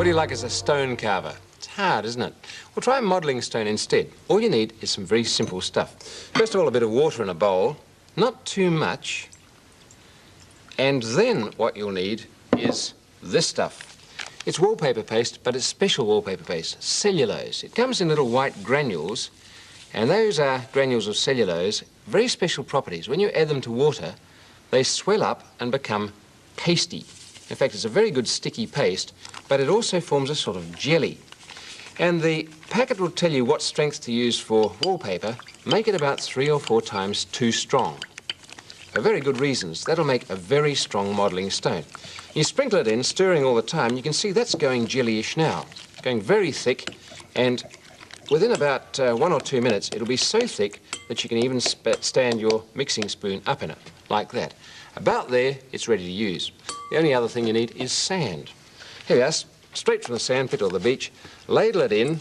do you like as a stone carver? It's hard, isn't it? Well, try modelling stone instead. All you need is some very simple stuff. First of all, a bit of water in a bowl, not too much. And then what you'll need is this stuff. It's wallpaper paste, but it's special wallpaper paste, cellulose. It comes in little white granules, and those are granules of cellulose, very special properties. When you add them to water, they swell up and become pasty. In fact, it's a very good sticky paste, but it also forms a sort of jelly. And the packet will tell you what strength to use for wallpaper. Make it about 3 or 4 times too strong. For very good reasons. That'll make a very strong modelling stone. You sprinkle it in, stirring all the time. You can see that's going jellyish now, going very thick, and within about 1 or 2 minutes, it'll be so thick that you can even stand your mixing spoon up in it, like that. About there, it's ready to use. The only other thing you need is sand. Here we are, straight from the sandpit or the beach. Ladle it in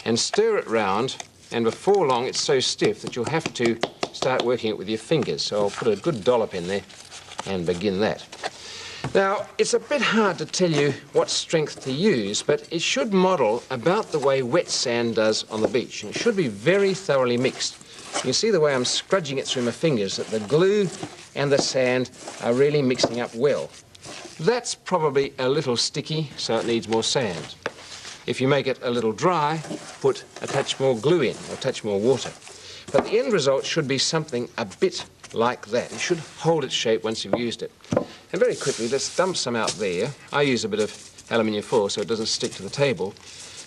and stir it round, and before long it's so stiff that you'll have to start working it with your fingers. So I'll put a good dollop in there and begin that. Now, it's a bit hard to tell you what strength to use, but it should model about the way wet sand does on the beach. And it should be very thoroughly mixed. You can see the way I'm scrudging it through my fingers, that the glue and the sand are really mixing up well. That's probably a little sticky, so it needs more sand. If you make it a little dry, put a touch more glue in, or a touch more water. But the end result should be something a bit like that. It should hold its shape once you've used it. And very quickly, let's dump some out there. I use a bit of aluminium foil so it doesn't stick to the table.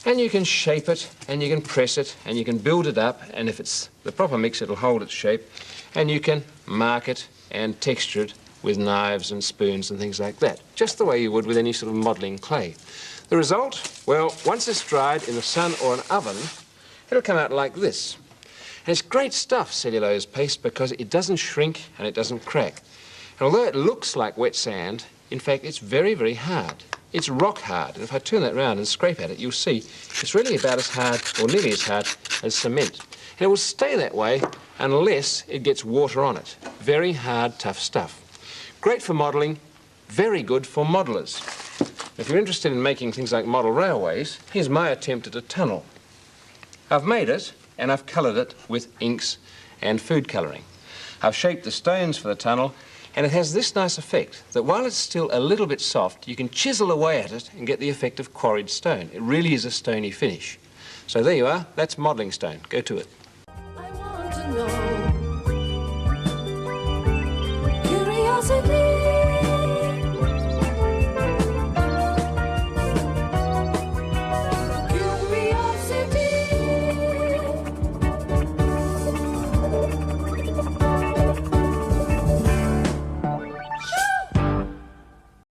And you can shape it, and you can press it, and you can build it up, and if it's the proper mix, it'll hold its shape. And you can mark it and texture it with knives and spoons and things like that, just the way you would with any sort of modelling clay. The result, well, once it's dried in the sun or an oven, it'll come out like this. And it's great stuff, cellulose paste, because it doesn't shrink and it doesn't crack. And although it looks like wet sand, in fact, it's very, very hard. It's rock hard, and if I turn that round and scrape at it, you'll see it's really about as hard, or nearly as hard, as cement. And it will stay that way unless it gets water on it. Very hard, tough stuff. Great for modelling, very good for modellers. If you're interested in making things like model railways, here's my attempt at a tunnel. I've made it, and I've coloured it with inks and food colouring. I've shaped the stones for the tunnel, and it has this nice effect, that while it's still a little bit soft, you can chisel away at it and get the effect of quarried stone. It really is a stony finish. So there you are, that's modelling stone. Go to it. I want to know. Curiosity.